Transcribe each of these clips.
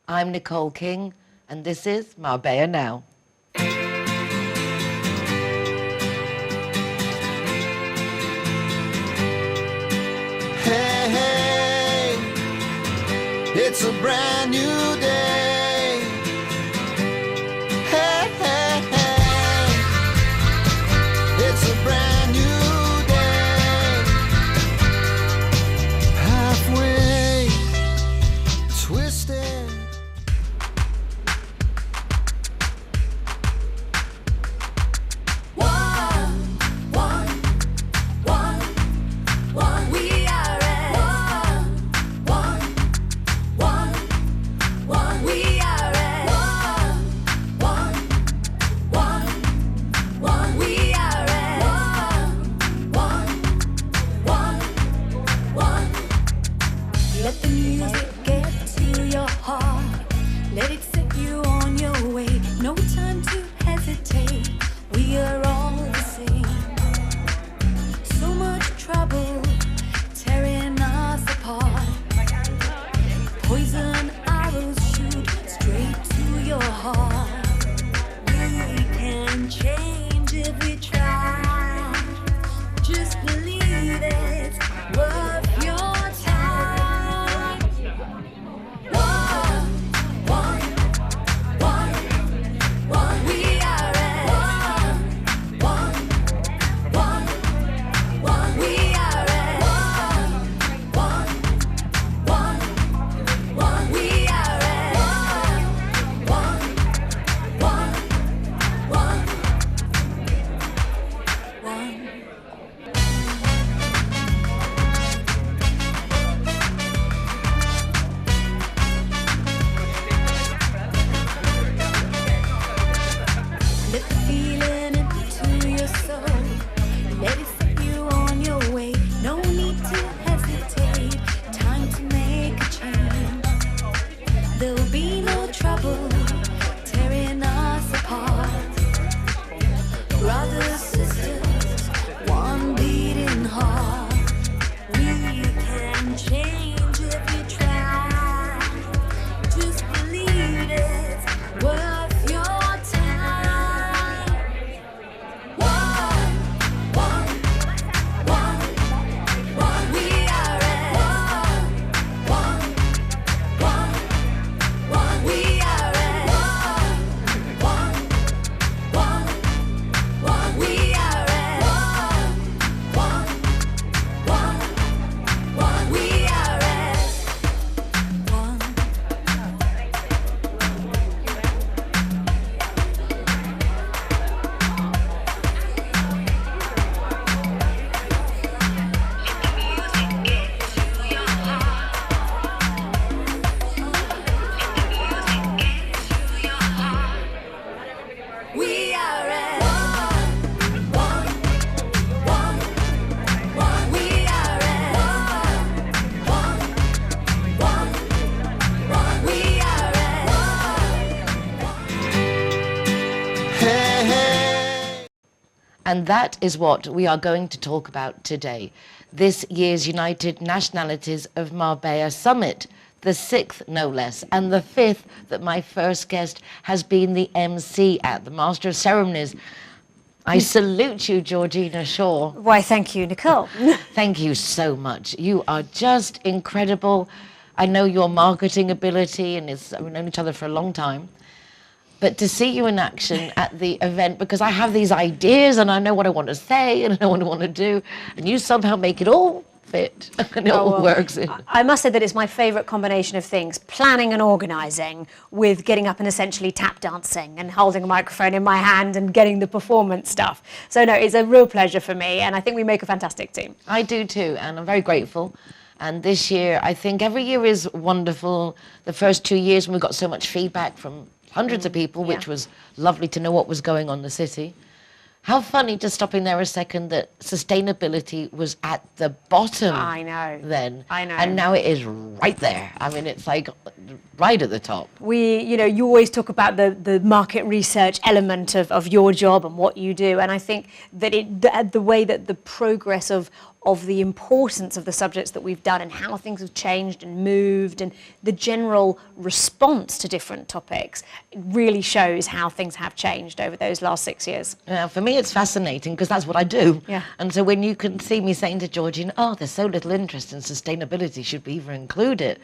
I'm Nicole King, and this is Marbella Now. Hey, hey, it's a brand new day. Hey, hey, hey, it's a brand new day. Halfway twisted. Let the music get to your heart. Let it set you on your way. No time to hesitate. We are all the same. So much trouble tearing us apart. Poison arrows shoot straight to your heart. We can change if we try. Just believe it's worth your time. Let the feeling into your soul. Let it set you on your way. No need to hesitate. Time to make a change. There'll be no trouble tearing us apart. Brothers, sisters, one beating heart. We can change if we try. Just believe it's worth your time. Hey, hey. And that is what we are going to talk about today. This year's United Nationalities of Marbella Summit, the 6th no less, and the 5th that my first guest has been the MC at, the Master of Ceremonies. I salute you, Georgina Shaw. Why, thank you, Nicole. Thank you so much. You are just incredible. I know your marketing ability, and we've known each other for a long time. But to see you in action at the event, because I have these ideas and I know what I want to say and I know what I want to do, and you somehow make it all fit and it all works. I must say that it's my favourite combination of things, planning and organising with getting up and essentially tap dancing and holding a microphone in my hand and getting the performance stuff. So no, it's a real pleasure for me, and I think we make a fantastic team. I do too, and I'm very grateful. And this year, I think every year is wonderful. The first 2 years when we got so much feedback from hundreds of people, which was lovely to know what was going on in the city. How funny, just stopping there a second, that sustainability was at the bottom. I know. Then. I know. And now it is right there. I mean, it's like right at the top. You always talk about the market research element of your job and what you do. And I think that the way that the progress of of the importance of the subjects that we've done and how things have changed and moved, and the general response to different topics really shows how things have changed over those last 6 years. Yeah, for me it's fascinating because that's what I do. Yeah. And so when you can see me saying to Georgina, oh, there's so little interest in sustainability, should we even include it?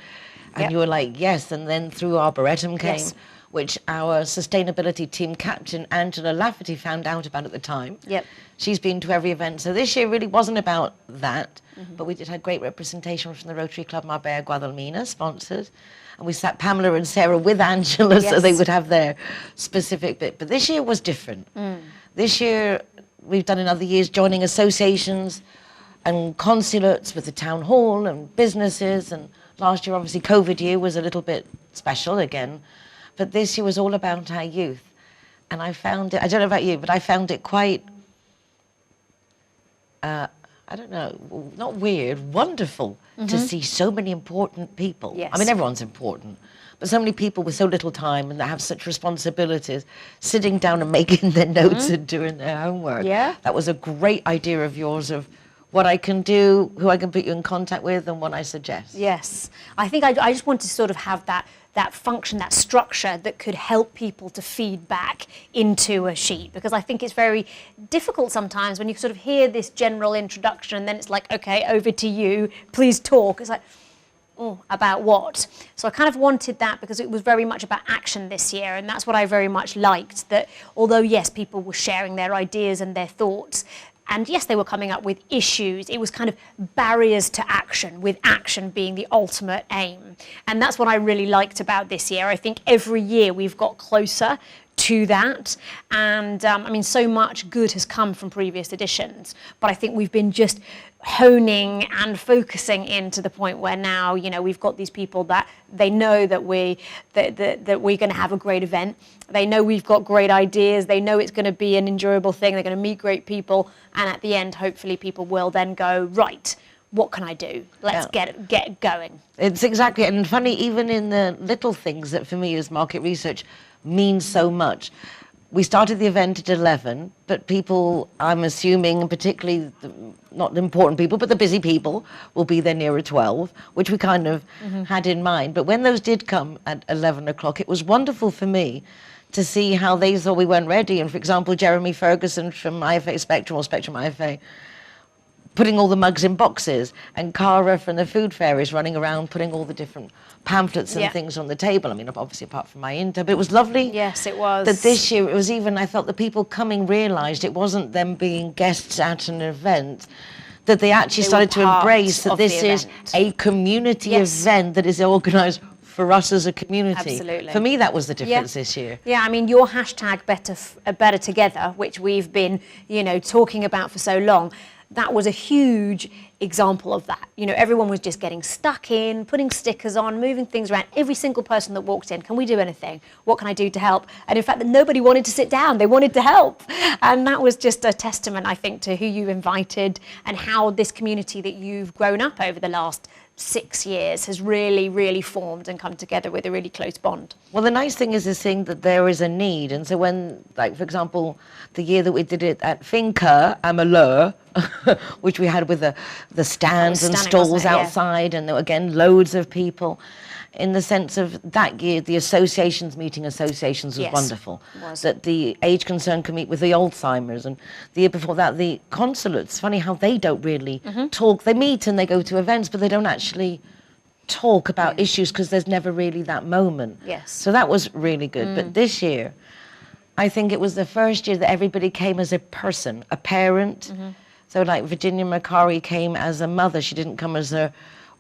And Yep. you were like, yes. And then through Arboretum came, Yes. which our sustainability team captain, Angela Lafferty, found out about at the time. Yep. She's been to every event. So this year really wasn't about that, but we did have great representation from the Rotary Club Marbella Guadalmina, sponsored. And we sat Pamela and Sarah with Angela so they Yes. would have their specific bit. But this year was different. This year, we've done in other years, joining associations and consulates with the town hall and businesses. And last year, obviously, COVID year was a little bit special again. But this year was all about our youth. And I found it, I don't know about you, but I found it quite, I don't know, not weird, wonderful to see so many important people. Yes. I mean, everyone's important, but so many people with so little time and that have such responsibilities, sitting down and making their notes and doing their homework. Yeah. That was a great idea of yours of what I can do, who I can put you in contact with, and what I suggest. Yes, I think I just want to sort of have that function, that structure that could help people to feed back into a sheet, because I think it's very difficult sometimes when you sort of hear this general introduction and then it's like, okay, over to you, please talk. It's like, oh, about what? So I kind of wanted that because it was very much about action this year, and that's what I very much liked, that although, yes, people were sharing their ideas and their thoughts, and yes, they were coming up with issues, it was kind of barriers to action, with action being the ultimate aim. And that's what I really liked about this year. I think every year we've got closer to that. And I mean, so much good has come from previous editions, but I think we've been just honing and focusing in to the point where now, you know, we've got these people that they know that we're going to have a great event. They know we've got great ideas. They know it's going to be an enjoyable thing. They're going to meet great people. And at the end, hopefully people will then go, right, what can I do? Let's get going. It's exactly, and funny, even in the little things that for me as market research means so much. We started the event at 11, but people, I'm assuming, and particularly not the important people, but the busy people, will be there nearer 12, which we kind of had in mind. But when those did come at 11 o'clock, it was wonderful for me to see how they thought we weren't ready. And for example, Jeremy Ferguson from IFA Spectrum, or Spectrum IFA, putting all the mugs in boxes, and Cara from the food fair is running around putting all the different pamphlets and things on the table. I mean, obviously apart from my intern, but it was lovely. Yes, it was. That this year, it was even, I felt the people coming realised it wasn't them being guests at an event, that they actually They started were to part embrace that of this the is event. a community event that is organised for us as a community. Absolutely. For me, that was the difference this year. Yeah, I mean, your hashtag better together, which we've been, you know, talking about for so long, that was a huge example of that. You know, everyone was just getting stuck in, putting stickers on, moving things around. Every single person that walked in, can we do anything? What can I do to help? And in fact, that nobody wanted to sit down. They wanted to help. And that was just a testament, I think, to who you invited and how this community that you've grown up over the last 6 years has really, really formed and come together with a really close bond. Well, the nice thing is seeing that there is a need. And so when, like, for example, the year that we did it at Finca Amalur, which we had with the stands and stunning, stalls wasn't it? Yeah. outside, and there were, again, loads of people, in the sense of that year, the associations meeting associations was Yes, wonderful. it was. That the age concern can meet with the Alzheimer's, and the year before that, the consulates. Funny how they don't really talk. They meet and they go to events, but they don't actually talk about issues because there's never really that moment. Yes. So that was really good. But this year, I think it was the first year that everybody came as a person, a parent. So like Virginia Macari came as a mother. She didn't come as a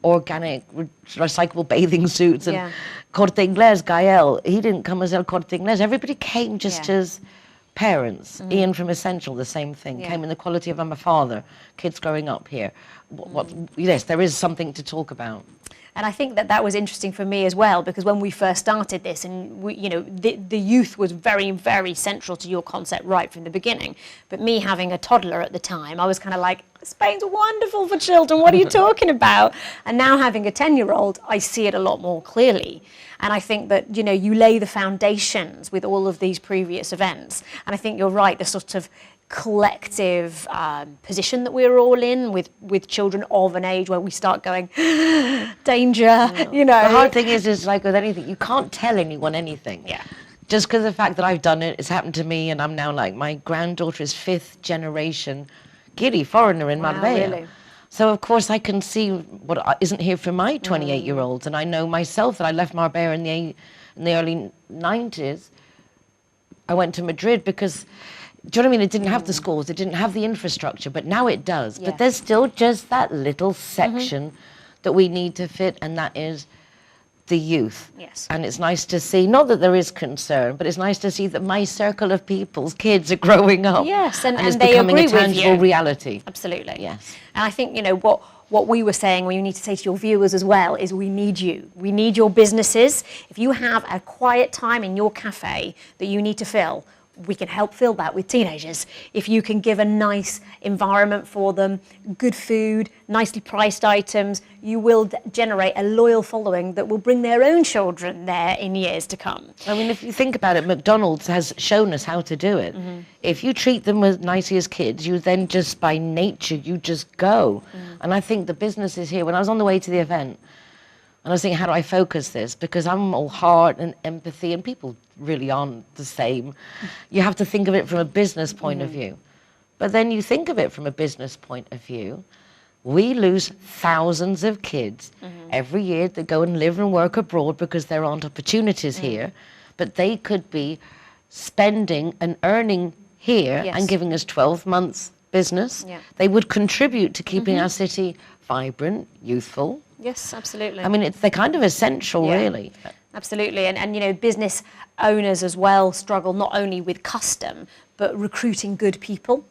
organic, recyclable bathing suits. And Corte Inglés, Gael, he didn't come as El Corte Inglés. Everybody came just as parents. Ian from Essential, the same thing. Came in the quality of I'm a father, kids growing up here. Yes, there is something to talk about. And I think that was interesting for me as well, because when we first started this, and we, you know, the youth was very, very central to your concept right from the beginning. But me having a toddler at the time, I was kind of like, Spain's wonderful for children, what are you talking about? And now having a 10-year-old, I see it a lot more clearly. And I think that, you know, you lay the foundations with all of these previous events. And I think you're right, the sort of collective position that we're all in with children of an age where we start going, danger, you know. The hard thing is like with anything, you can't tell anyone anything. Yeah. Just because of the fact that I've done it, it's happened to me, and I'm now like, my granddaughter is 5th generation Giri foreigner in Marbella. Really? So of course I can see what isn't here for my 28-year-olds, and I know myself that I left Marbella in the early 90s. I went to Madrid because, do you know what I mean? It didn't have the schools, it didn't have the infrastructure, but now it does. Yeah. But there's still just that little section that we need to fit, and that is the youth. Yes. And it's nice to see, not that there is concern, but it's nice to see that my circle of people's kids are growing up. Yes, and it's they becoming agree a tangible with you. reality. Absolutely. Yes. And I think, you know, what we were saying, what you need to say to your viewers as well, is we need you. We need your businesses. If you have a quiet time in your cafe that you need to fill, we can help fill that with teenagers. If you can give a nice environment for them, good food, nicely priced items, you will generate a loyal following that will bring their own children there in years to come. I mean, if you think about it, McDonald's has shown us how to do it. If you treat them as nicely as kids, you then just by nature, you just go. And I think the businesses here, when I was on the way to the event, and I was thinking, how do I focus this? Because I'm all heart and empathy, and people really aren't the same. You have to think of it from a business point of view. But then you think of it from a business point of view. We lose thousands of kids every year that go and live and work abroad because there aren't opportunities here. But they could be spending and earning here Yes. and giving us 12 months business. Yeah. They would contribute to keeping our city vibrant, youthful. Yes, absolutely. I mean, they're kind of essential, Yeah. really. Absolutely, and you know, business owners as well struggle not only with custom, but recruiting good people.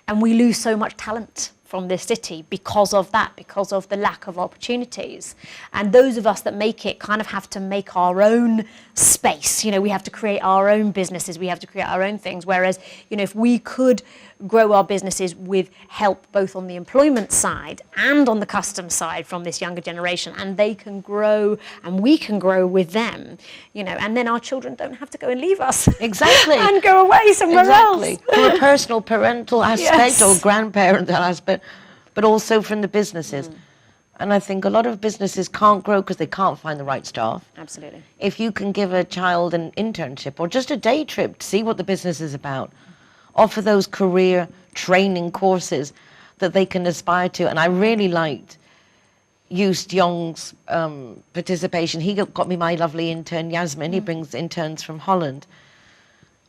And we lose so much talent from this city because of that, because of the lack of opportunities. And those of us that make it kind of have to make our own space. You know, we have to create our own businesses, we have to create our own things. Whereas, you know, if we could grow our businesses with help both on the employment side and on the custom side from this younger generation, and they can grow and we can grow with them, you know, and then our children don't have to go and leave us. Exactly. And go away somewhere Exactly. else. From a personal parental aspect Yes. or grandparental aspect, but also from the businesses. And I think a lot of businesses can't grow because they can't find the right staff. Absolutely. If you can give a child an internship or just a day trip to see what the business is about, offer those career training courses that they can aspire to. And I really liked Joost Young's participation. He got me my lovely intern, Yasmin. He brings interns from Holland.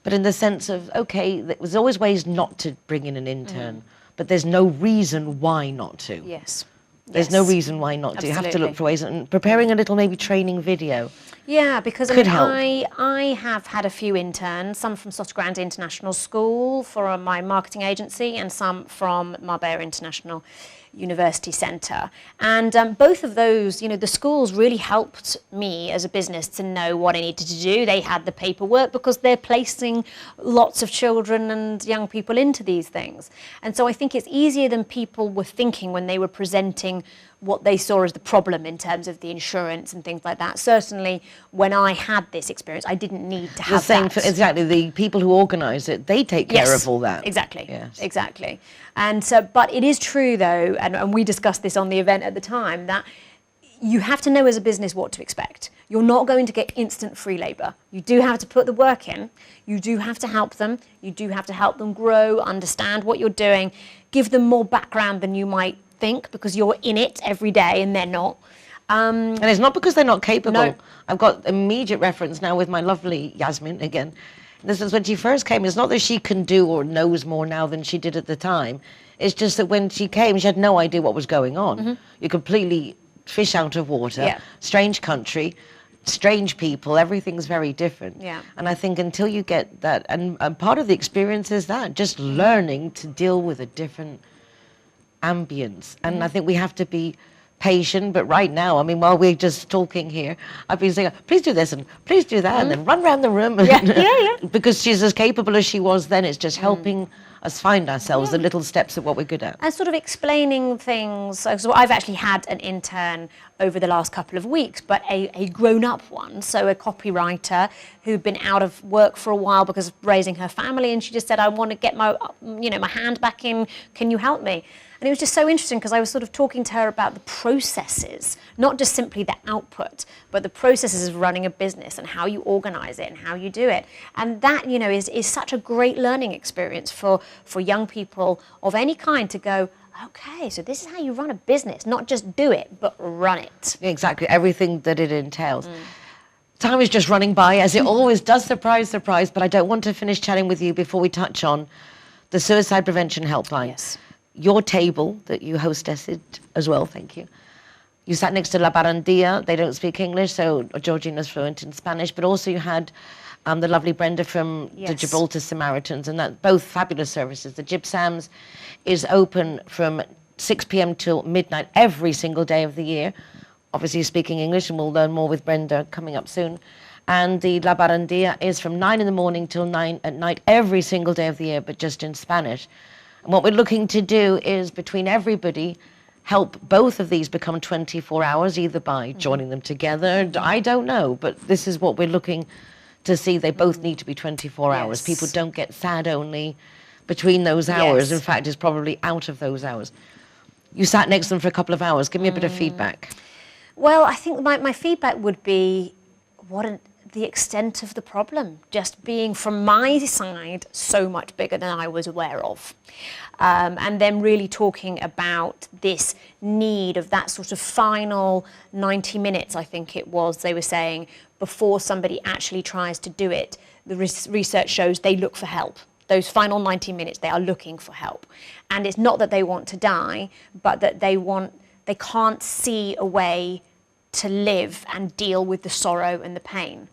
But in the sense of, okay, there's always ways not to bring in an intern, but there's no reason why not to. Yes. There's no reason why not to. You have to Absolutely. look for ways, and preparing a little maybe training video. Yeah, because I Could mean, help. I have had a few interns, some from Sotogrande International School for my marketing agency, and some from Marbella International University Centre. And both of those, you know, the schools really helped me as a business to know what I needed to do. They had the paperwork because they're placing lots of children and young people into these things. And so I think it's easier than people were thinking when they were presenting what they saw as the problem in terms of the insurance and things like that. Certainly, when I had this experience, I didn't need to The have same, that. exactly. The people who organise it, they take care of all that. Exactly. Yes. Exactly. And so, but it is true though, and we discussed this on the event at the time, that you have to know as a business what to expect. You're not going to get instant free labour. You do have to put the work in. You do have to help them. You do have to help them grow, understand what you're doing, give them more background than you might think because you're in it every day and they're not. And it's not because they're not capable. No. I've got immediate reference now with my lovely Yasmin again. This is when she first came. It's not that she can do or knows more now than she did at the time. It's just that when she came, she had no idea what was going on. You're completely fish out of water, Yeah. strange country, strange people, everything's very different. Yeah. And I think until you get that, and part of the experience is that, just learning to deal with a different ambience. And I think we have to be patient, but right now, I mean, while we're just talking here, I've been saying, please do this and please do that, and then run around the room. Because she's as capable as she was then. It's just helping us find ourselves, the little steps of what we're good at. And sort of explaining things. So I've actually had an intern over the last couple of weeks, but a grown-up one, so a copywriter who'd been out of work for a while because of raising her family, and she just said, I want to get my hand back in, can you help me? And it was just so interesting because I was sort of talking to her about the processes, not just simply the output, but the processes of running a business and how you organize it and how you do it. And that, is such a great learning experience for young people of any kind to go, okay, so this is how you run a business, not just do it, but run it. Exactly, everything that it entails. Time is just running by, as it always does, surprise, but I don't want to finish chatting with you before we touch on the Suicide Prevention Helpline. Yes. Your table that you hostessed as well, thank you. You sat next to La Barandilla. They don't speak English, so Georgina's fluent in Spanish, but also you had the lovely Brenda from the Gibraltar Samaritans, and that both fabulous services. The Gibsams is open from 6 p.m. till midnight every single day of the year. Obviously speaking English, and we'll learn more with Brenda coming up soon. And the La Barandilla is from 9 in the morning till 9 at night every single day of the year, but just in Spanish. And what we're looking to do is, between everybody, help both of these become 24 hours, either by joining them together. I don't know, but this is what we're looking to see. They both need to be 24 hours. People don't get sad only between those hours. In fact, it's probably out of those hours. You sat next to them for a couple of hours. Give me a bit of feedback. Well, I think my feedback would be the extent of the problem just being, from my side, so much bigger than I was aware of. And then really talking about this need of that sort of final 90 minutes, I think it was, they were saying, before somebody actually tries to do it. The research shows they look for help. Those final 90 minutes, they are looking for help. And it's not that they want to die, but that they can't see a way to live and deal with the sorrow and the pain.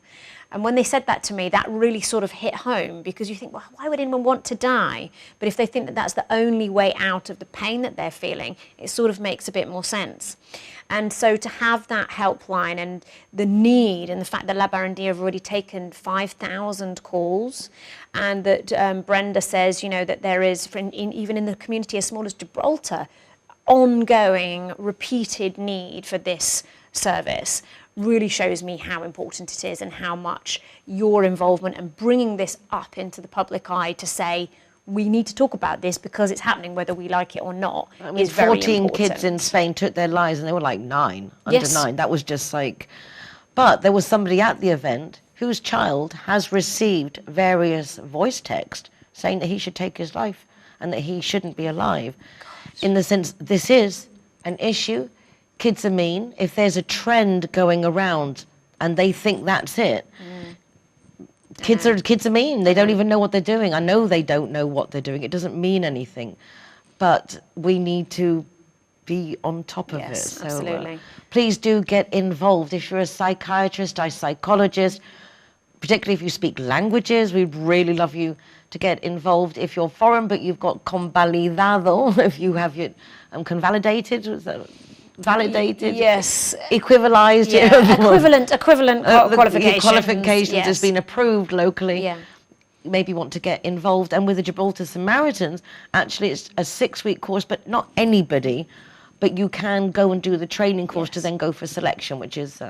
And when they said that to me, that really sort of hit home, because you think, well, why would anyone want to die? But if they think that that's the only way out of the pain that they're feeling, it sort of makes a bit more sense. And so to have that helpline and the need, and the fact that La Barandilla have already taken 5,000 calls, and that Brenda says, that there is, even in the community as small as Gibraltar, ongoing, repeated need for this service, really shows me how important it is and how much your involvement and bringing this up into the public eye to say, we need to talk about this because it's happening whether we like it or not, is very important. 14 kids in Spain took their lives and they were like 9, under 9. That was just like... But there was somebody at the event whose child has received various voice text saying that he should take his life and that he shouldn't be alive. In the sense, this is an issue. Kids are mean. If there's a trend going around and they think that's it, kids are mean. They don't even know what they're doing. I know they don't know what they're doing. It doesn't mean anything. But we need to be on top of it. So absolutely. Please do get involved. If you're a psychiatrist, a psychologist, particularly if you speak languages, we'd really love you to get involved. If you're foreign but you've got convalidado, if you have your convalidated, was that validated? Yes. Equivalized? Equivalent qualifications. Qualifications has been approved locally. Yeah. You maybe want to get involved. And with the Gibraltar Samaritans, actually it's a 6-week course, but not anybody, but you can go and do the training course to then go for selection, which is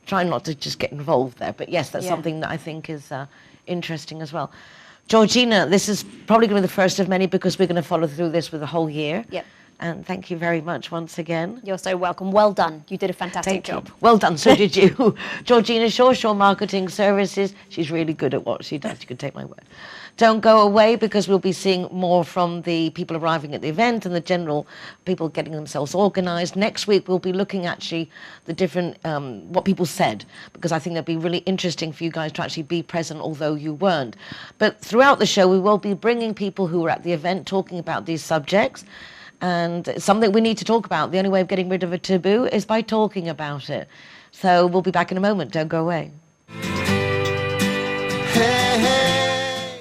trying not to just get involved there. But yes, that's something that I think is interesting as well. Georgina, this is probably going to be the first of many because we're going to follow through this for the whole year. Yep. And thank you very much once again. You're so welcome. Well done. You did a fantastic job. Well done. So did you. Georgina Shaw Marketing Services. She's really good at what she does. You can take my word. Don't go away because we'll be seeing more from the people arriving at the event and the general people getting themselves organised. Next week we'll be looking actually the different, what people said, because I think that'd be really interesting for you guys to actually be present, although you weren't. But throughout the show we will be bringing people who were at the event talking about these subjects. And it's something we need to talk about. The only way of getting rid of a taboo is by talking about it. So we'll be back in a moment. Don't go away.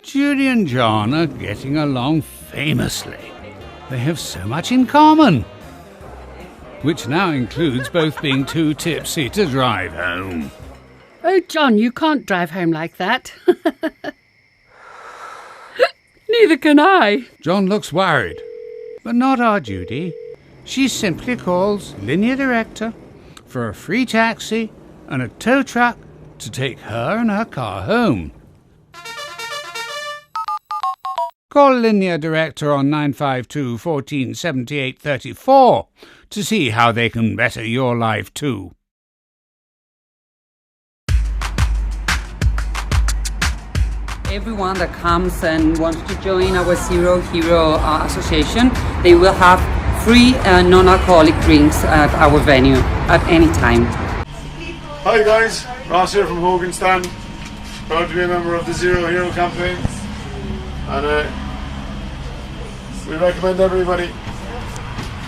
Judy and John are getting along famously. They have so much in common. which now includes both being too tipsy to drive home. Oh, John, you can't drive home like that. Neither can I. John looks worried, but not our Judy. She simply calls Linear Director for a free taxi and a tow truck to take her and her car home. Call Linear Director on 952 14 78 34 to see how they can better your life too. Everyone that comes and wants to join our Zero Hero Association, they will have free non-alcoholic drinks at our venue at any time. Hi guys, Ross here from Hogan Stand. Proud to be a member of the Zero Hero campaign. And we recommend everybody.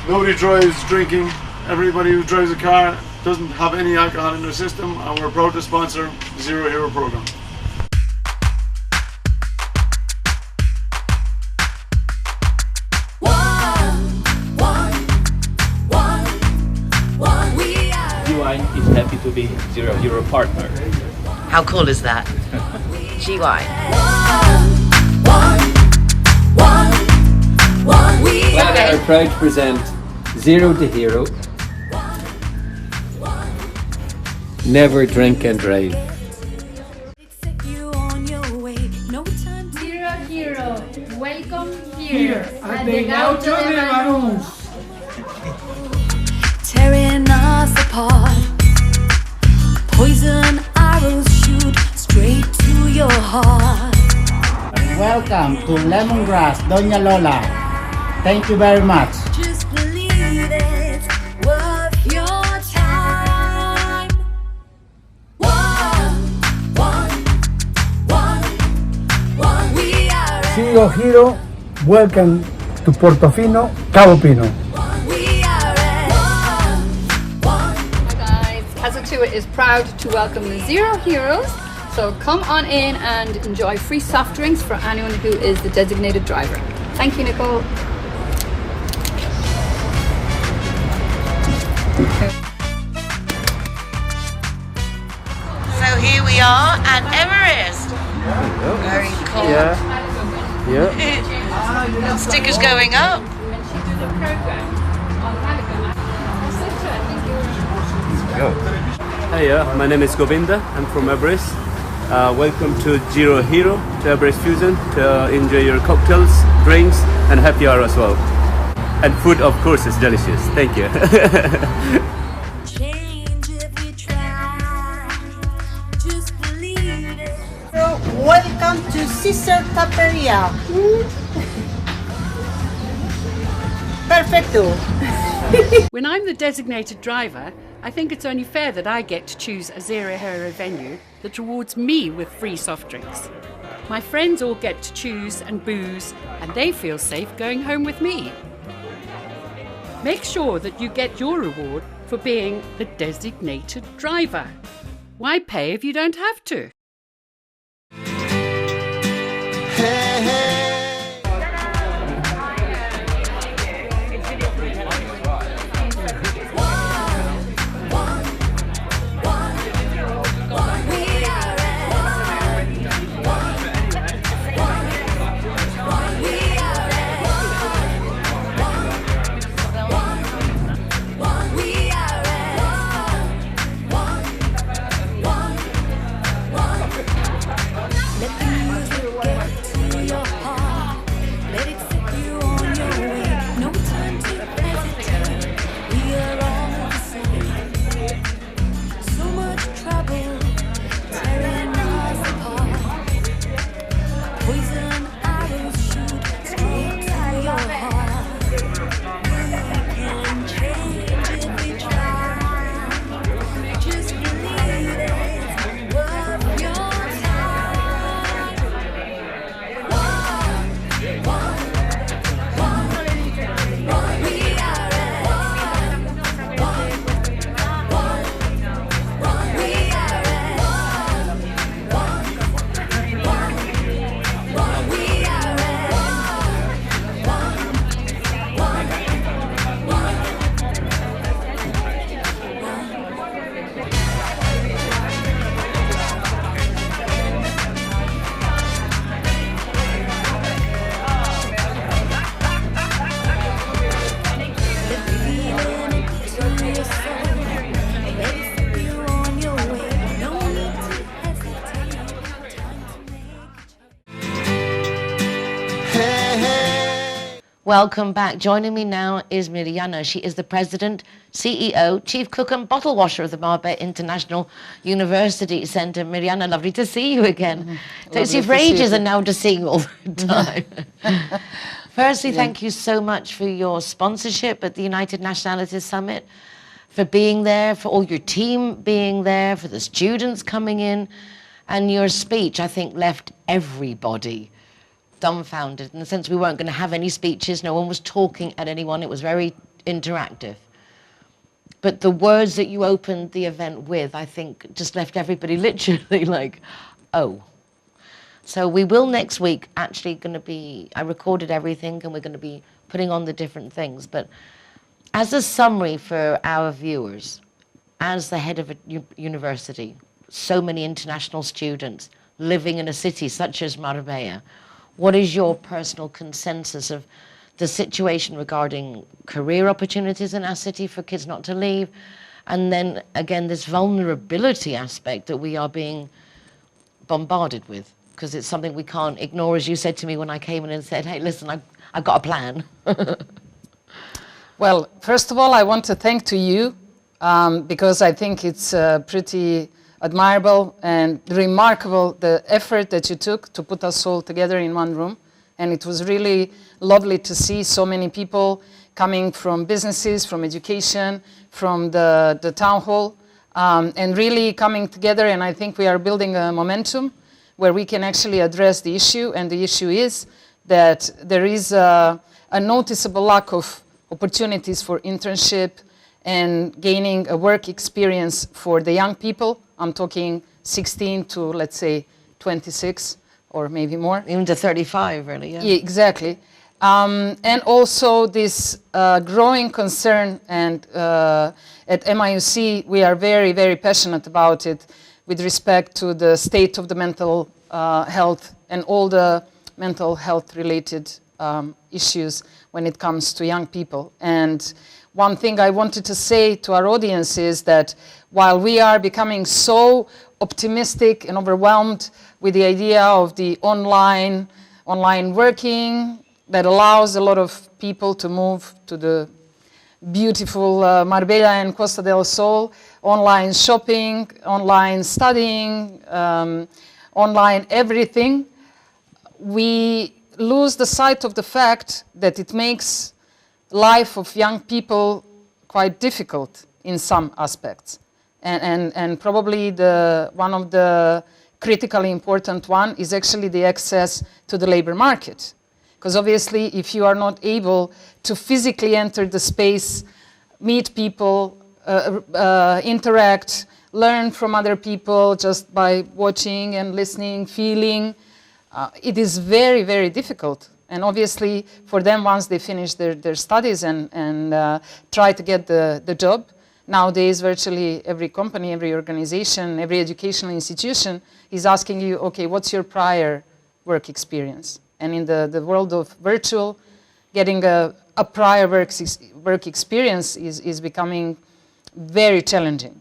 Nobody drives drinking. Everybody who drives a car doesn't have any alcohol in their system, and we're proud to sponsor the Zero Hero program. Is happy to be Zero Hero partner. How cool is that? GY. We are proud to present Zero to Hero. Never drink and drive. Zero Hero, welcome here at the Gaucho de Baruns. Tearing us apart. Poison arrows shoot straight to your heart. Welcome to Lemongrass, Doña Lola. Thank you very much. Just believe it's worth your time. One. We are Zero Hero, welcome to Portofino, Cabo Pino. Tour is proud to welcome the Zero Heroes, so come on in and enjoy free soft drinks for anyone who is the designated driver. Thank you, Nicole. So here we are at Everest. Very cool. Yeah. Stickers going up. Hiya, my name is Govinda. I'm from Everest. Welcome to Zero Hero, to Everest Fusion, to enjoy your cocktails, drinks, and happy hour as well. And food, of course, is delicious. Thank you. Welcome to Sister Taperia. Perfecto. When I'm the designated driver, I think it's only fair that I get to choose a Zero Hero venue that rewards me with free soft drinks. My friends all get to choose and booze, and they feel safe going home with me. Make sure that you get your reward for being the designated driver. Why pay if you don't have to? Welcome back. Joining me now is Mirijana. She is the President, CEO, Chief Cook and Bottle Washer of the Marbella International University Centre. Mirijana, lovely to see you again. Don't see you for ages and now to see you all the time. Firstly, thank you so much for your sponsorship at the United Nationalities Summit, for being there, for all your team being there, for the students coming in. And your speech, I think, left everybody dumbfounded in the sense we weren't going to have any speeches, no one was talking at anyone, it was very interactive. But the words that you opened the event with, I think, just left everybody literally like, oh. So we will next week actually going to be, I recorded everything and we're going to be putting on the different things, but as a summary for our viewers, as the head of a university, so many international students living in a city such as Marbella, what is your personal consensus of the situation regarding career opportunities in our city for kids not to leave? And then, again, this vulnerability aspect that we are being bombarded with, because it's something we can't ignore, as you said to me when I came in and said, hey, listen, I've got a plan. Well, first of all, I want to thank to you, because I think it's pretty admirable and remarkable the effort that you took to put us all together in one room. And it was really lovely to see so many people coming from businesses, from education, from the town hall, and really coming together. And I think we are building a momentum where we can actually address the issue. And the issue is that there is a noticeable lack of opportunities for internship and gaining a work experience for the young people. I'm talking 16 to, let's say, 26 or maybe more. Even to 35, really, yeah. Yeah, exactly. And also this growing concern, and at MIUC we are very, very passionate about it with respect to the state of the mental health and all the mental health related issues when it comes to young people. And one thing I wanted to say to our audience is that while we are becoming so optimistic and overwhelmed with the idea of the online working that allows a lot of people to move to the beautiful Marbella and Costa del Sol, online shopping, online studying, online everything, we lose the sight of the fact that it makes life of young people quite difficult in some aspects. And probably one of the critically important one is actually the access to the labor market. Because obviously if you are not able to physically enter the space, meet people, interact, learn from other people just by watching and listening, feeling, it is very, very difficult. And obviously for them, once they finish their studies and try to get the job, nowadays virtually every company, every organization, every educational institution is asking you, okay, what's your prior work experience? And in the world of virtual, getting a prior work experience is becoming very challenging.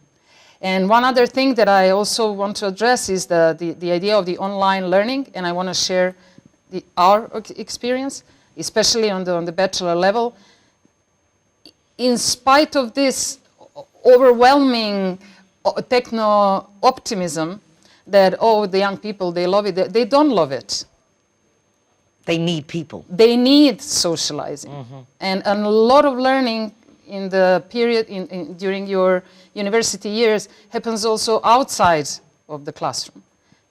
And one other thing that I also want to address is the idea of the online learning, and I want to share our experience, especially on the bachelor level. In spite of this overwhelming techno-optimism that, oh, the young people, they love it, they don't love it. They need people. They need socializing. Mm-hmm. And a lot of learning in the period, during your university years, happens also outside of the classroom.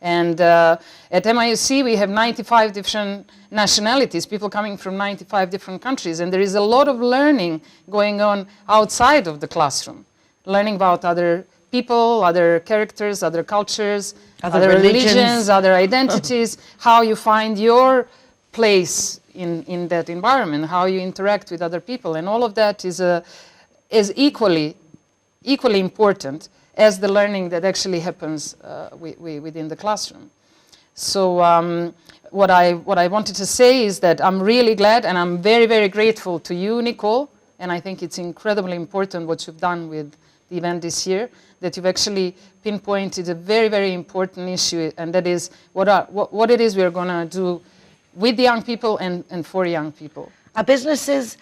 And at MIUC, we have 95 different nationalities, people coming from 95 different countries. And there is a lot of learning going on outside of the classroom. Learning about other people, other characters, other cultures, other religions, other identities, how you find your place in that environment, how you interact with other people. And all of that is equally important as the learning that actually happens within the classroom. So what I wanted to say is that I'm really glad, and I'm very, very grateful to you, Nicole, and I think it's incredibly important what you've done with the event this year, that you've actually pinpointed a very, very important issue, and that is what it is we're going to do with the young people and for young people. Our businesses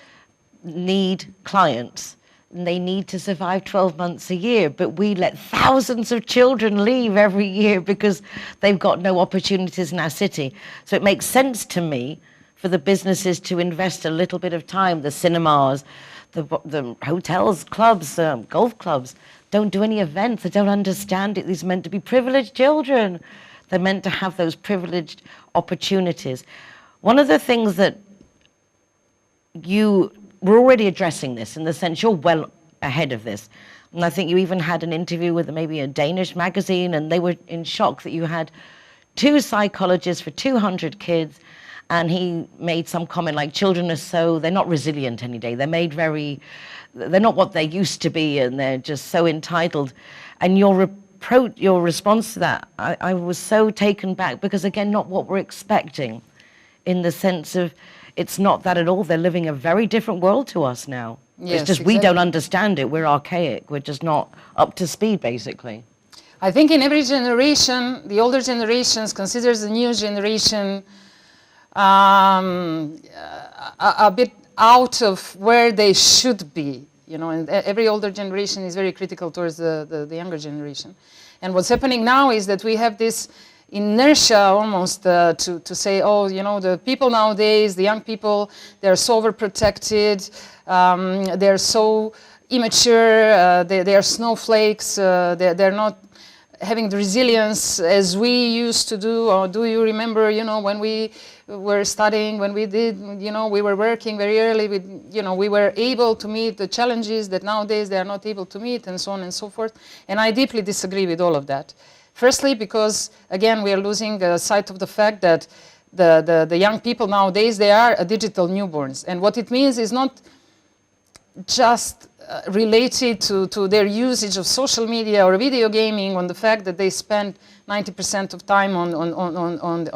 need clients. And they need to survive 12 months a year, but we let thousands of children leave every year because they've got no opportunities in our city. So it makes sense to me for the businesses to invest a little bit of time. The cinemas, the hotels, clubs, golf clubs don't do any events. They don't understand it. These are meant to be privileged children. They're meant to have those privileged opportunities. One of the things that we're already addressing this in the sense you're well ahead of this. And I think you even had an interview with maybe a Danish magazine, and they were in shock that you had 2 psychologists for 200 kids, and he made some comment like children are they're not resilient any day. They're not what they used to be, and they're just so entitled. And your response to that, I was so taken back, because again, not what we're expecting, in the sense of, it's not that at all. They're living a very different world to us now. Yes, it's just we don't understand it. We're archaic. We're just not up to speed, basically. I think in every generation, the older generations considers the new generation a bit out of where they should be. You know, and every older generation is very critical towards the younger generation. And what's happening now is that we have this inertia almost to say, oh, you know, the people nowadays, the young people, they're so overprotected, they're so immature, they are snowflakes, they're not having the resilience as we used to do. Or do you remember, you know, when we were studying, when we did, you know, we were working very early, we were able to meet the challenges that nowadays they are not able to meet, and so on and so forth. And I deeply disagree with all of that. Firstly, because, again, we are losing sight of the fact that the young people nowadays, they are digital newborns. And what it means is not just related to their usage of social media or video gaming, on the fact that they spend 90% of time on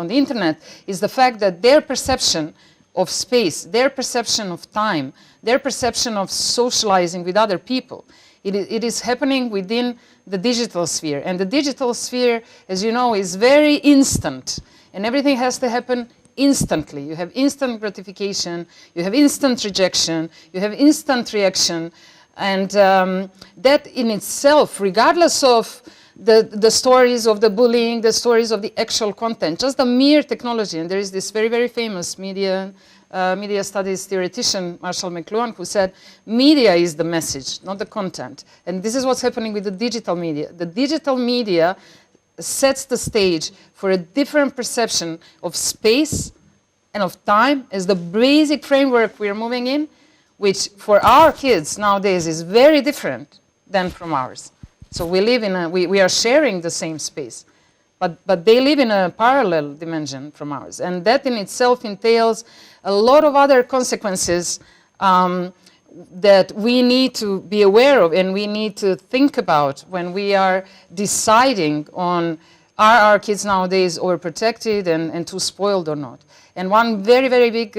the internet, is the fact that their perception of space, their perception of time, their perception of socializing with other people, it is happening within the digital sphere. And the digital sphere, as you know, is very instant. And everything has to happen instantly. You have instant gratification, you have instant rejection, you have instant reaction. And that in itself, regardless of the stories of the bullying, the stories of the actual content, just the mere technology. And there is this very, very famous media studies theoretician, Marshall McLuhan, who said, media is the message, not the content. And this is what's happening with the digital media. The digital media sets the stage for a different perception of space and of time as the basic framework we're moving in, which for our kids nowadays is very different than from ours. So we live in we are sharing the same space, but they live in a parallel dimension from ours. And that in itself entails a lot of other consequences that we need to be aware of and we need to think about when we are deciding on, are our kids nowadays overprotected and too spoiled or not. And one very, very big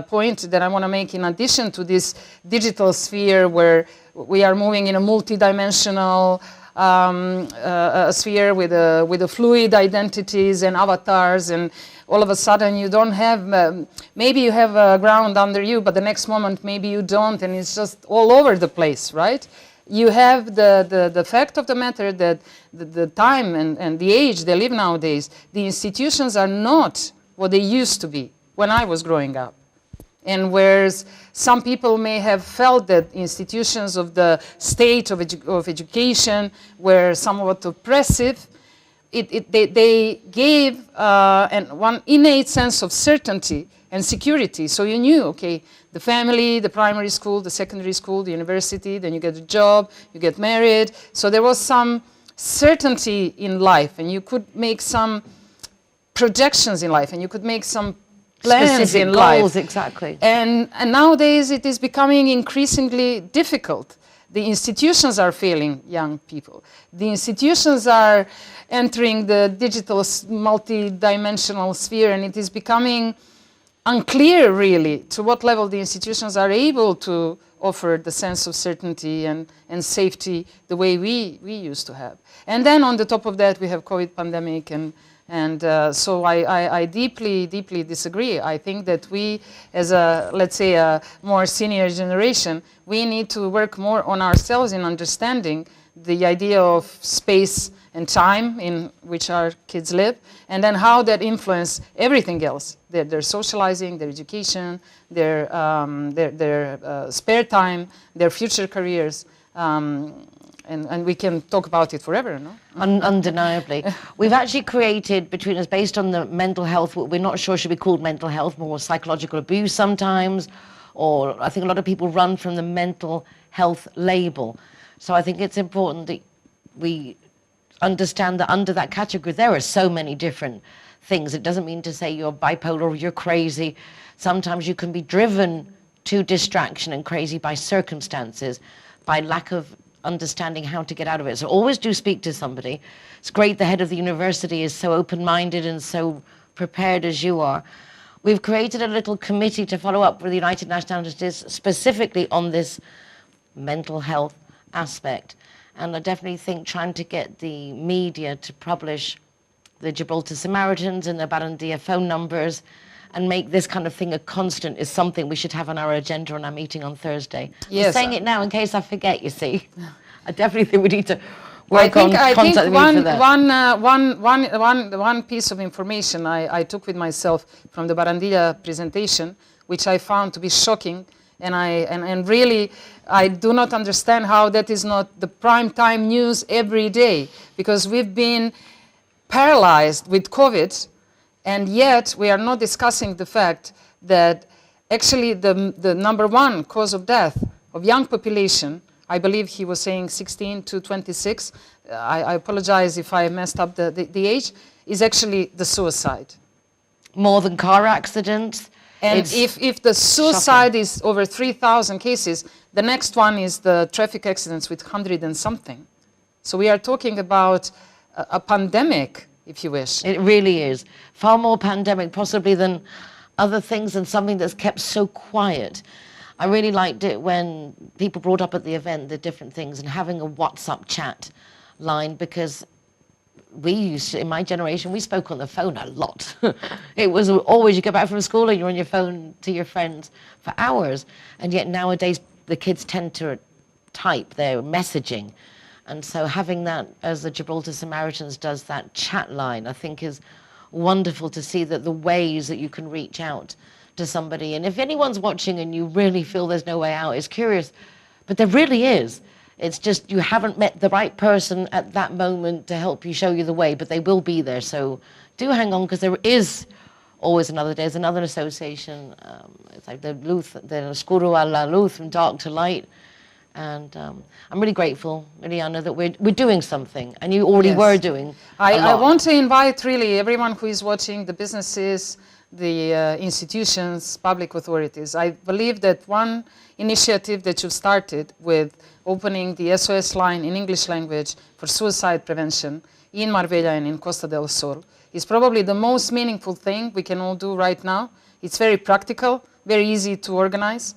point that I want to make, in addition to this digital sphere where we are moving in a multidimensional sphere with a fluid identities and avatars, and all of a sudden you don't have, maybe you have ground under you, but the next moment maybe you don't, and it's just all over the place, right? You have the fact of the matter that the time and the age they live nowadays, the institutions are not what they used to be when I was growing up. And whereas some people may have felt that institutions of the state of education were somewhat oppressive, they gave one innate sense of certainty and security. So you knew, okay, the family, the primary school, the secondary school, the university, then you get a job, you get married. So there was some certainty in life, and you could make some projections in life, and you could make some plans specific in goals, life. exactly. And nowadays it is becoming increasingly difficult. The institutions are failing young people. The institutions are entering the digital multi-dimensional sphere, and it is becoming unclear really to what level the institutions are able to offer the sense of certainty and safety the way we used to have. And then on the top of that we have COVID pandemic and And so I deeply, deeply disagree. I think that we, as a, let's say, a more senior generation, we need to work more on ourselves in understanding the idea of space and time in which our kids live, and then how that influences everything else, their socializing, their education, their spare time, their future careers. And we can talk about it forever, no? Undeniably. We've actually created between us, based on the mental health, what we're not sure should be called mental health, more psychological abuse sometimes, or I think a lot of people run from the mental health label. So I think it's important that we understand that under that category there are so many different things. It doesn't mean to say you're bipolar or you're crazy. Sometimes you can be driven to distraction and crazy by circumstances, by lack of understanding how to get out of it. So always do speak to somebody. It's great the head of the university is so open-minded and so prepared as you are. We've created a little committee to follow up with the United Nationalities specifically on this mental health aspect. And I definitely think trying to get the media to publish the Gibraltar Samaritans and the Barandilla phone numbers and make this kind of thing a constant is something we should have on our agenda on our meeting on Thursday. Yes. I'm saying it now in case I forget, you see. I definitely think we need to work on contacting me for that. One piece of information I took with myself from the Barandilla presentation, which I found to be shocking, and really I do not understand how that is not the prime time news every day, because we've been paralyzed with COVID, and yet we are not discussing the fact that actually the number one cause of death of young population, I believe he was saying 16 to 26, I apologize if I messed up the age, is actually the suicide. More than car accidents. And if the suicide is over 3,000 cases, the next one is the traffic accidents with 100 and something. So we are talking about a pandemic, if you wish. It really is. Far more pandemic possibly than other things, and something that's kept so quiet. I really liked it when people brought up at the event the different things and having a WhatsApp chat line, because we used to, in my generation, we spoke on the phone a lot. It was always, you go back from school and you're on your phone to your friends for hours. And yet nowadays the kids tend to type their messaging. And so having that, as the Gibraltar Samaritans does, that chat line, I think is wonderful to see that the ways that you can reach out to somebody. And if anyone's watching and you really feel there's no way out, it's curious, but there really is. It's just you haven't met the right person at that moment to help you, show you the way, but they will be there. So do hang on, because there is always another day. There's another association. It's like the Oscuro a la Luz, from dark to light. And I'm really grateful, Mirijana, that we're doing something, and you already were doing I want to invite really everyone who is watching, the businesses, the institutions, public authorities. I believe that one initiative that you've started with opening the SOS line in English language for suicide prevention in Marbella and in Costa del Sol is probably the most meaningful thing we can all do right now. It's very practical, very easy to organize.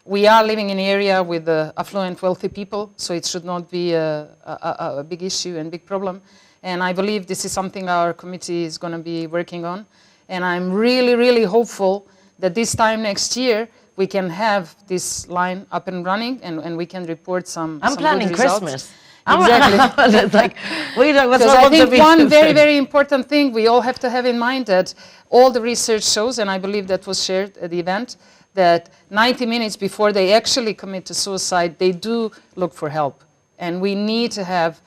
We are living in an area with affluent, wealthy people, so it should not be a big issue and big problem. And I believe this is something our committee is going to be working on. And I'm really, really hopeful that this time next year we can have this line up and running, and we can report some I'm planning good results. Christmas. Exactly. It's like, because I think one very, very important thing we all have to have in mind, that all the research shows, and I believe that was shared at the event, that 90 minutes before they actually commit to suicide, they do look for help. And we need to have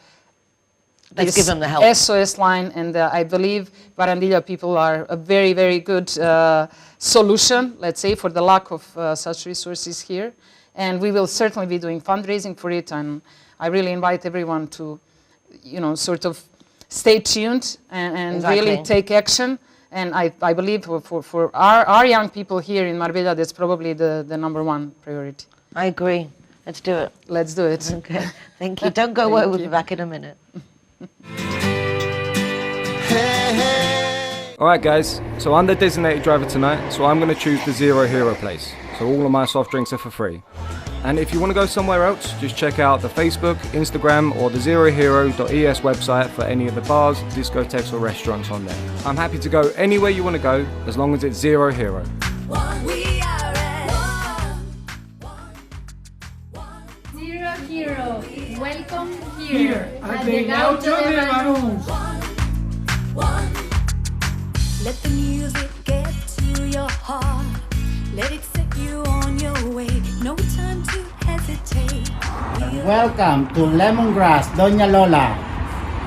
Let's give them the help. SOS line, and I believe Barandilla people are a very, very good solution, let's say, for the lack of such resources here. And we will certainly be doing fundraising for it, and I really invite everyone to, sort of stay tuned and really take action. And I believe for our young people here in Marbella, that's probably the number one priority. I agree. Let's do it. Let's do it. Okay. Thank you. Don't go away. We'll be back in a minute. Alright guys, so I'm the designated driver tonight, so I'm going to choose the Zero Hero place. So all of my soft drinks are for free. And if you want to go somewhere else, just check out the Facebook, Instagram or the zerohero.es website for any of the bars, discotheques or restaurants on there. I'm happy to go anywhere you want to go as long as it's Zero Hero. Zero Hero, welcome here at the Gaucho de Banús. Let the music get to your heart. Let it set you on your way. No time to hesitate. Welcome to Lemongrass, Doña Lola.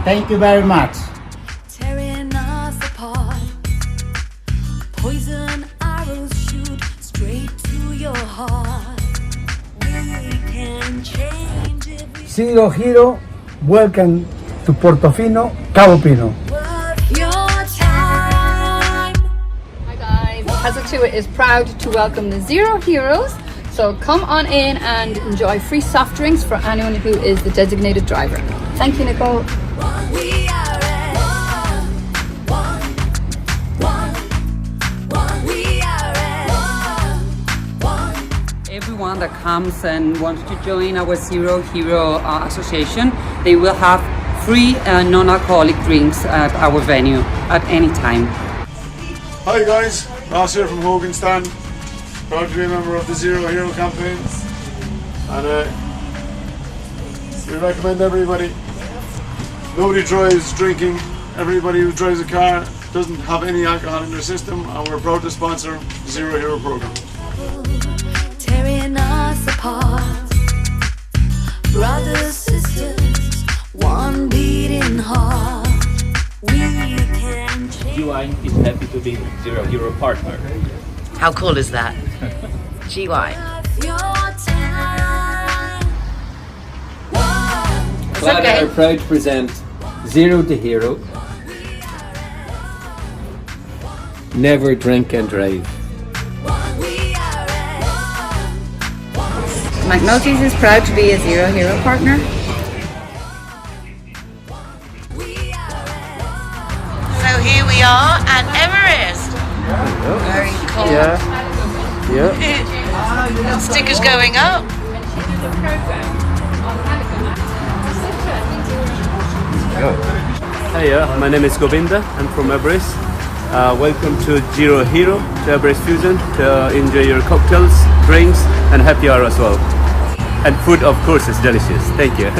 Thank you very much. Tearing us apart. Poison arrows shoot straight to your heart. We can change every Zero Hero, welcome to Portofino, Cabo Pino. your time. Hi guys, Kazatua is proud to welcome the Zero Heroes. So come on in and enjoy free soft drinks for anyone who is the designated driver. Thank you, Nicole. Everyone that comes and wants to join our Zero Hero Association, they will have free non-alcoholic drinks at our venue at any time. Hi guys, Ross here from Hogan Stand. Proud to be a member of the Zero Hero campaign. And we recommend everybody. Nobody drives drinking. Everybody who drives a car doesn't have any alcohol in their system, and we're proud to sponsor the Zero Hero program. Tearing us apart. Brothers, sisters, one beating heart. We can change. GY is happy to be Zero Hero partner. How cool is that? GY. Your time. Glad and are proud to present Zero to Hero. Never drink and drive. Nationalities is proud to be a Zero Hero partner. So here we are at Everest. Very cool. Yeah. Stickers going up. Hiya, my name is Govinda. I'm from Everest. Welcome to Zero Hero, to Everest Fusion, to enjoy your cocktails, drinks, and happy hour as well. And food, of course, is delicious. Thank you.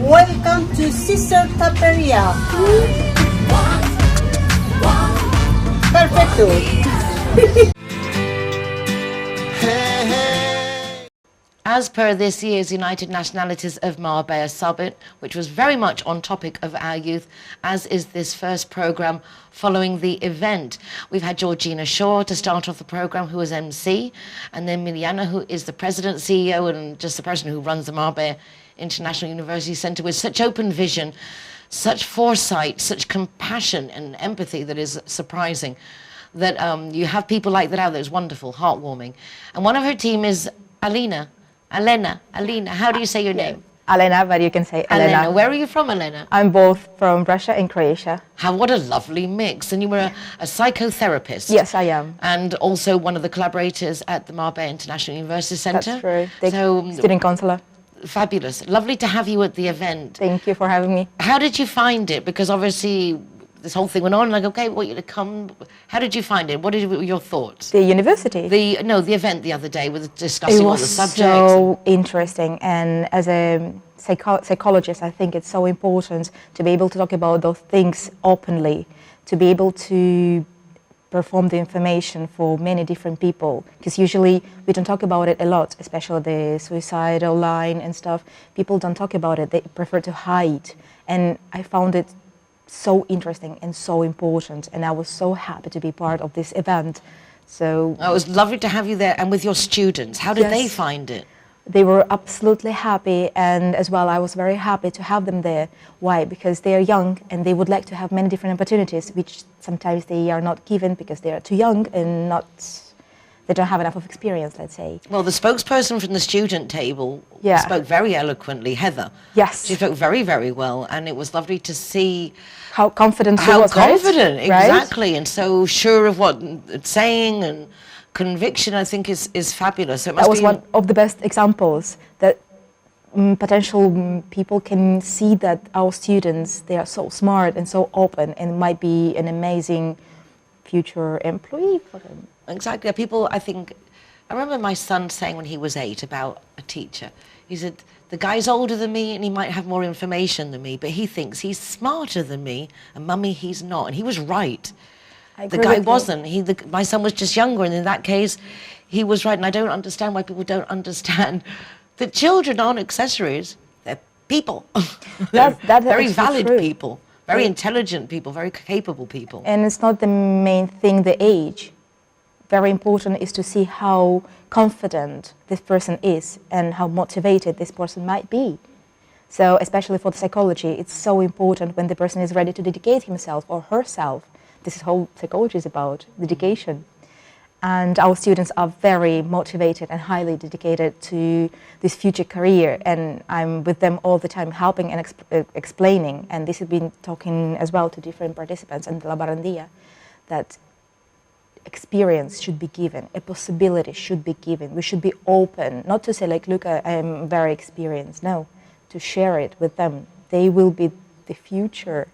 Welcome to Sister Taperia. Perfecto. As per this year's United Nationalities of Marbella Summit, which was very much on topic of our youth, as is this first programme following the event. We've had Georgina Shaw to start off the programme, who was MC, and then Mirijana, who is the President, CEO, and just the person who runs the Marbella International University Centre, with such open vision, such foresight, such compassion and empathy that is surprising. That you have people like that out there is wonderful, heartwarming. And one of her team is Alina, how do you say your name? Elena, but you can say Elena. Where are you from, Elena? I'm both from Russia and Croatia. What a lovely mix. And you were a psychotherapist. Yes, I am. And also one of the collaborators at the Marbella International University Centre. That's true. Student councillor. Fabulous. Lovely to have you at the event. Thank you for having me. How did you find it? Because obviously this whole thing went on, like, okay, want you to come. How did you find it? What were your thoughts? The university? The event the other day with discussing all the subjects. It was so interesting, and as a psychologist, I think it's so important to be able to talk about those things openly, to be able to perform the information for many different people, because usually we don't talk about it a lot, especially the suicidal line and stuff. People don't talk about it, they prefer to hide, and I found it so interesting and so important, and I was so happy to be part of this event. So it was lovely to have you there, and with your students. How did they find it? They were absolutely happy, and as well I was very happy to have them there. Why? Because they are young and they would like to have many different opportunities, which sometimes they are not given because they are too young and not they don't have enough of experience, let's say. Well, the spokesperson from the student table spoke very eloquently, Heather. Yes. She spoke very, very well, and it was lovely to see how confident she how was, confident, right? exactly, and so sure of what it's saying, and conviction, I think, is fabulous. So it must That was be one of the best examples that potential people can see that our students, they are so smart and so open and might be an amazing future employee for them. Exactly. People, I think, I remember my son saying when he was 8 about a teacher, he said, the guy's older than me and he might have more information than me, but he thinks he's smarter than me, and mummy, he's not. And he was right. The guy wasn't. My son was just younger, and in that case, he was right. And I don't understand why people don't understand that children aren't accessories. They're people. They're very valid people, very intelligent people, very capable people. And it's not the main thing, the age. Very important is to see how confident this person is and how motivated this person might be. So especially for the psychology, it's so important when the person is ready to dedicate himself or herself. This is how psychology is about, dedication. And our students are very motivated and highly dedicated to this future career. And I'm with them all the time, helping and explaining. And this has been talking as well to different participants in La Barandilla, that experience should be given, a possibility should be given. We should be open, not to say like, look, I'm very experienced. No, to share it with them. They will be the future.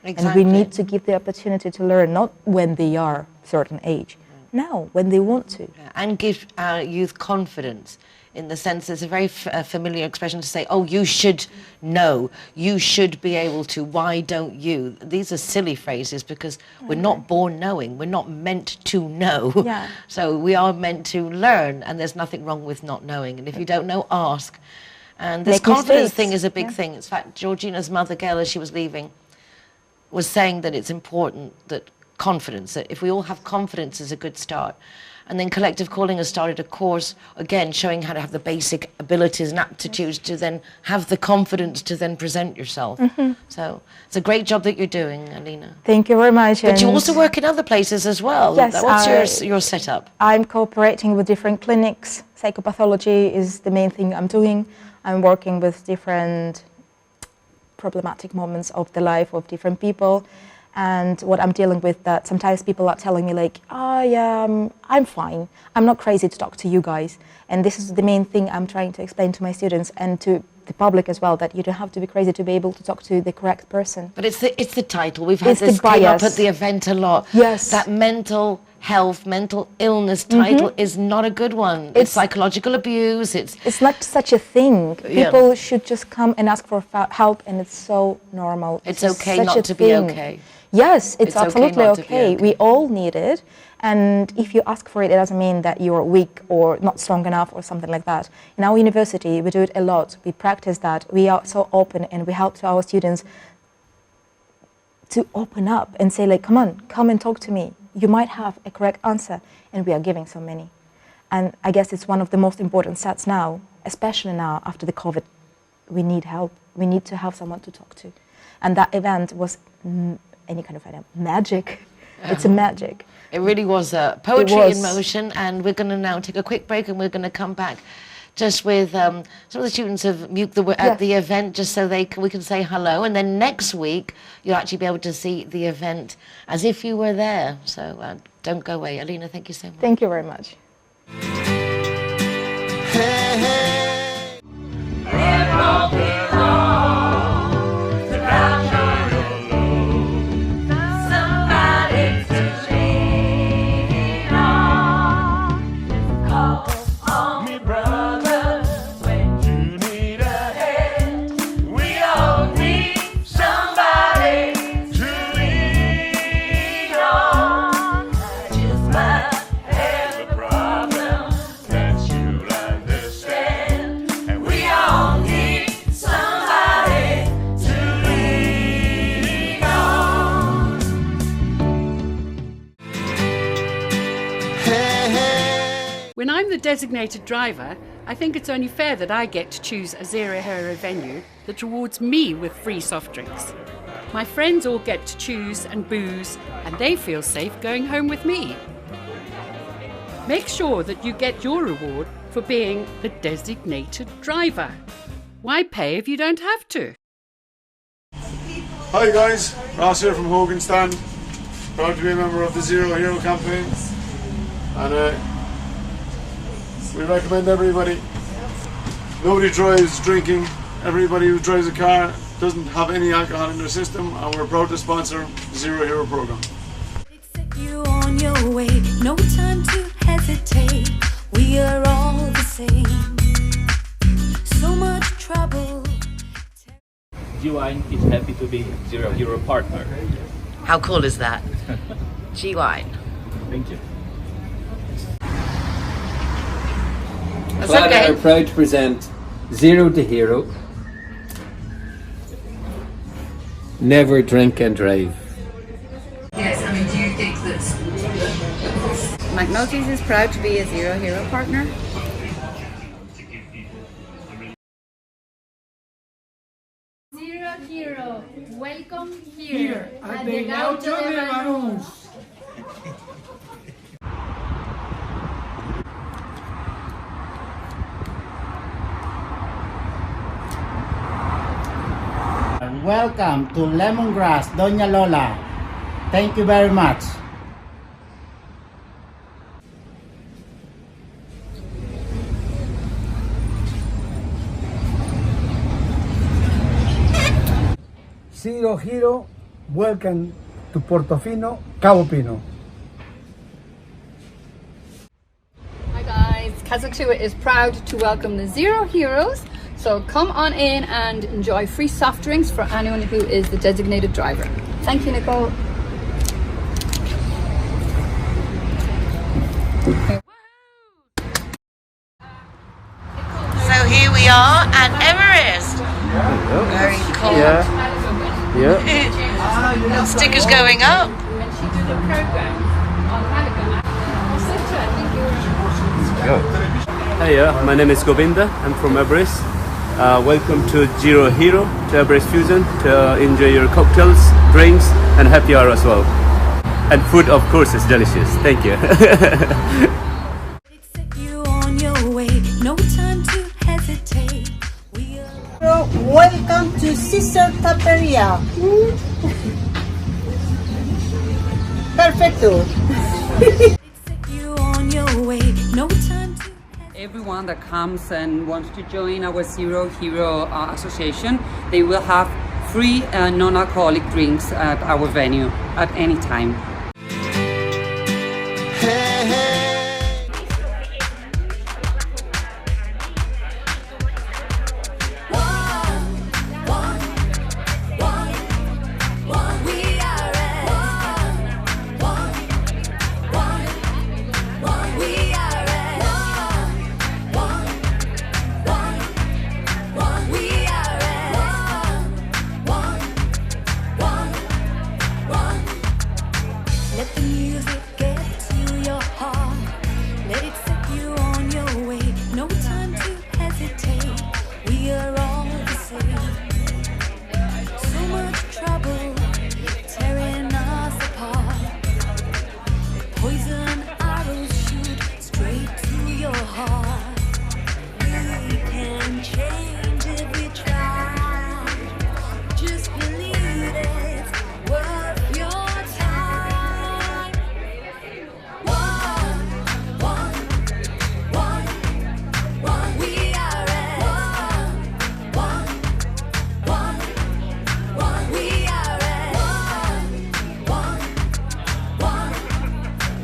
Exactly. And we need to give the opportunity to learn, not when they are a certain age. No, when they want to. And give our youth confidence, in the sense it's a very familiar expression to say, oh, you should know, you should be able to, why don't you? These are silly phrases because we're not born knowing, we're not meant to know. Yeah. So we are meant to learn, and there's nothing wrong with not knowing. And if you don't know, ask. And this Make confidence mistakes. thing is a big thing. In fact, Georgina's mother, Gail, as she was leaving, was saying that it's important that confidence, that if we all have confidence is a good start. And then Collective Calling has started a course, again, showing how to have the basic abilities and aptitudes to then have the confidence to then present yourself. So it's a great job that you're doing, Alina. Thank you very much. But you and also work in other places as well. Yes, What's your setup? I'm cooperating with different clinics. Psychopathology is the main thing I'm doing. I'm working with different problematic moments of the life of different people. And what I'm dealing with, that sometimes people are telling me like, I'm fine. I'm not crazy to talk to you guys. And this is the main thing I'm trying to explain to my students and to the public as well, that you don't have to be crazy to be able to talk to the correct person. But it's the title. We've had It's this the came up bias. at the event a lot. Yes. That mental health, mental illness title is not a good one. It's psychological abuse. It's not such a thing. People should just come and ask for help, and it's so normal. It's just okay such not a to be thing. okay. Yes, it's okay absolutely not to be okay. okay. We all need it. And if you ask for it, it doesn't mean that you're weak or not strong enough or something like that. In our university, we do it a lot. We practice that. We are so open, and we help to our students to open up and say, like, come on, come and talk to me. You might have a correct answer, and we are giving so many. And I guess it's one of the most important sets now, especially now after the COVID. We need help. We need to have someone to talk to. And that event was any kind of magic. It's a magic. It really was poetry in motion, and we're going to now take a quick break, and we're going to come back just with some of the students of MUC at the event, just so we can say hello. And then next week, you'll actually be able to see the event as if you were there. So don't go away. Alina, thank you so much. Thank you very much. When I'm the designated driver, I think it's only fair that I get to choose a zero-hero venue that rewards me with free soft drinks. My friends all get to choose and booze, and they feel safe going home with me. Make sure that you get your reward for being the designated driver. Why pay if you don't have to? Hi guys, Ross here from Hogan Stand. Proud to be a member of the Zero Hero campaign. And we recommend everybody. Nobody drives drinking. Everybody who drives a car doesn't have any alcohol in their system, and we're proud to sponsor the Zero Hero program. You on your way, no time to hesitate. We are all the same. So much trouble. G-Wine is happy to be Zero Hero partner. How cool is that? G-Wine. Thank you. That's Clara okay. are proud to present Zero to Hero. Never drink and drive. Yes, I mean, do you think that Nationalities is proud to be a Zero Hero partner? Zero Hero, welcome here at the Gaucho de Banús. Welcome to Lemongrass, Doña Lola. Thank you very much. Zero Hero, welcome to Portofino, Cabo Pino. Hi guys, Kazatua is proud to welcome the Zero Heroes. So come on in and enjoy free soft drinks for anyone who is the designated driver. Thank you, Nicole. So here we are at Everest. Very cool. Yeah. Stickers going up. Hi, my name is Govinda. I'm from Everest. Welcome to Zero Hero, to Everest Fusion, to enjoy your cocktails, drinks, and happy hour as well. And food, of course, is delicious. Thank you. You on your way, no time to hesitate. We are Welcome to Sister Taperia. Perfecto. you on your way, no time to Everyone that comes and wants to join our Zero Hero Association, they will have free non-alcoholic drinks at our venue at any time. Let the music get to your heart. Let it set you on your way. No time to hesitate. We are all the same. So much trouble tearing us apart. Poison arrows shoot straight to your heart. We can change if we try. Just believe it's worth your time. One, we are at one, we are at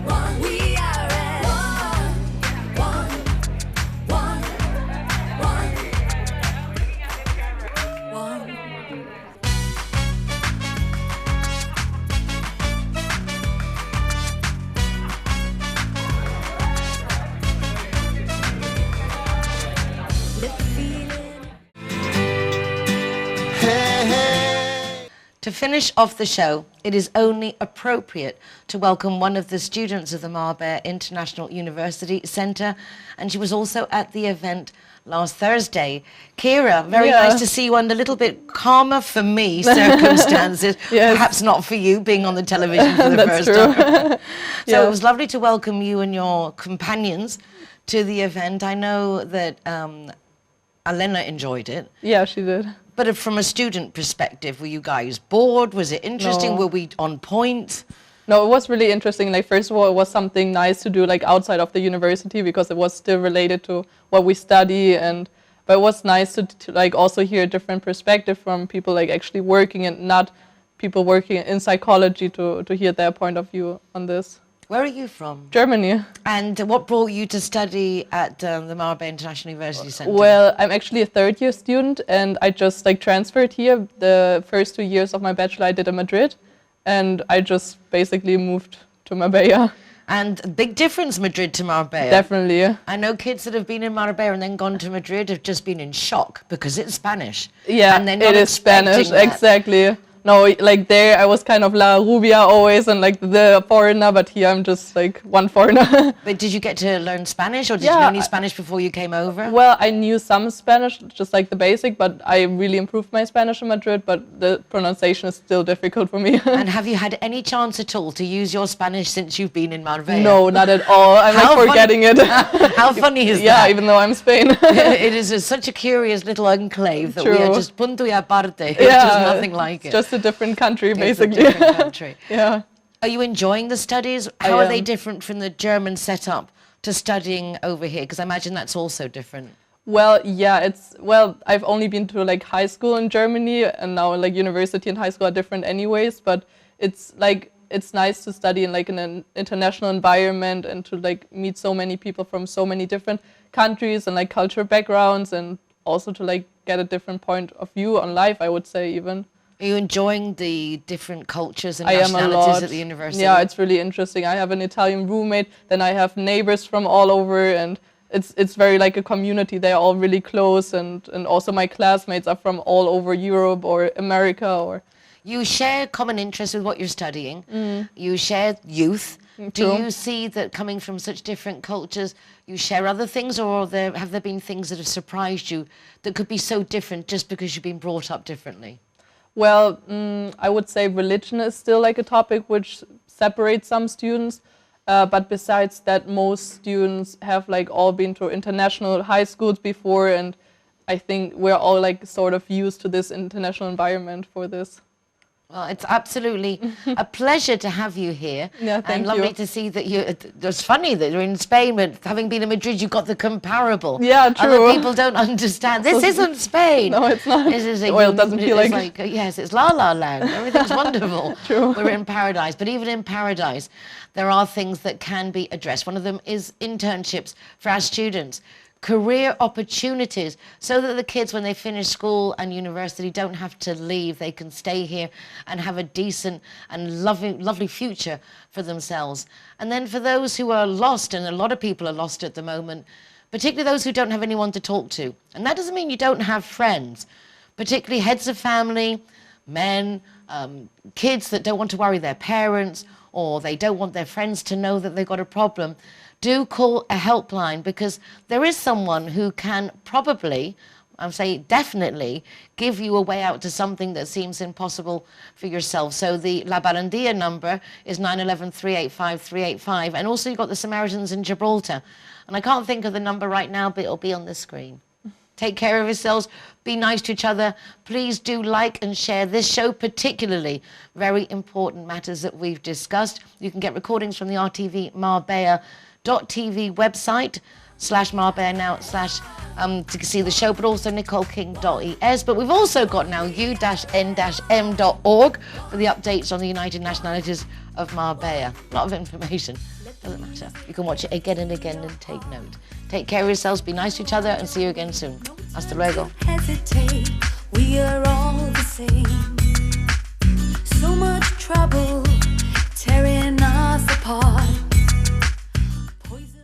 one, we are at one. To finish off the show, it is only appropriate to welcome one of the students of the Marbella International University Centre, and she was also at the event last Thursday. Kira, very Yeah. nice to see you under a little bit calmer for me circumstances. Yes. Perhaps not for you, being on the television for the That's first true. time. So Yeah. it was lovely to welcome you and your companions to the event. I know that Alena enjoyed it. Yeah, she did. But from a student perspective, were you guys bored? Was it interesting? No. Were we on point? No, it was really interesting. Like, first of all, it was something nice to do, like, outside of the university, because it was still related to what we study. But it was nice to like also hear a different perspective from people like actually working, and not people working in psychology, to hear their point of view on this. Where are you from? Germany. And what brought you to study at the Marbella International University Centre? Well, I'm actually a third-year student, and I just like transferred here. The first 2 years of my bachelor I did in Madrid, and I just basically moved to Marbella. And a big difference, Madrid to Marbella. Definitely. I know kids that have been in Marbella and then gone to Madrid have just been in shock because it's Spanish. Yeah, and they're not it is Spanish, expecting that. exactly. No, like there I was kind of La Rubia always, and like the foreigner, but here I'm just like one foreigner. But did you get to learn Spanish, or did Yeah, you know any Spanish before you came over? Well, I knew some Spanish, just like the basic, but I really improved my Spanish in Madrid, but the pronunciation is still difficult for me. And have you had any chance at all to use your Spanish since you've been in Marbella? No, not at all. I'm How like forgetting funny- it. How funny is that? Yeah, even though I'm Spain. It is such a curious little enclave that we are True. just punto y aparte. It's just nothing like it. It's just a different country, It's a basically. different country. Yeah. Are you enjoying the studies? I How are they am. different from the German setup to studying over here? Because I imagine that's also different. Well, yeah, I've only been to like high school in Germany, and now like university and high school are different anyways, but it's nice to study in like an international environment, and to like meet so many people from so many different countries and like cultural backgrounds, and also to like get a different point of view on life, I would say even. Are you enjoying the different cultures and I am a nationalities lot. at the university? Yeah, it's really interesting. I have an Italian roommate, then I have neighbors from all over, and it's very like a community. They're all really close, and also my classmates are from all over Europe or America. Or You share common interests with what you're studying. You share youth. Do True. you see that coming from such different cultures, you share other things, or have there been things that have surprised you that could be so different just because you've been brought up differently? Well, I would say religion is still like a topic which separates some students. But besides that, most students have like all been to international high schools before, and I think we're all like sort of used to this international environment for this. Well, it's absolutely a pleasure to have you here. Yeah, thank and lovely you. to see that it's funny that you're in Spain, but having been in Madrid, you've got the comparable. Yeah, true. Other people don't understand. This isn't Spain. No, it's not. This is Well, it doesn't feel it's like yes, it's La La Land. Everything's wonderful. True. We're in paradise. But even in paradise, there are things that can be addressed. One of them is internships for our students. Career opportunities, so that the kids, when they finish school and university, don't have to leave. They can stay here and have a decent and lovely future for themselves. And then for those who are lost, and a lot of people are lost at the moment, particularly those who don't have anyone to talk to. And that doesn't mean you don't have friends, particularly heads of family, men, kids that don't want to worry their parents, or they don't want their friends to know that they've got a problem. Do call a helpline, because there is someone who can probably, I would say definitely, give you a way out to something that seems impossible for yourself. So the La Barandilla number is 911-385-385, and also you've got the Samaritans in Gibraltar. And I can't think of the number right now, but it'll be on the screen. Take care of yourselves. Be nice to each other. Please do like and share this show, particularly very important matters that we've discussed. You can get recordings from the RTV Marbella.tv website /Marbella Now to see the show, but also NicoleKing.es. But we've also got now u-n-m.org for the updates on the United Nationalities of Marbella. A lot of information. Doesn't matter. You can watch it again and again and take note. Take care of yourselves, be nice to each other, and see you again soon. Hasta luego. Hesitate, we are all the same. So much trouble tearing us apart.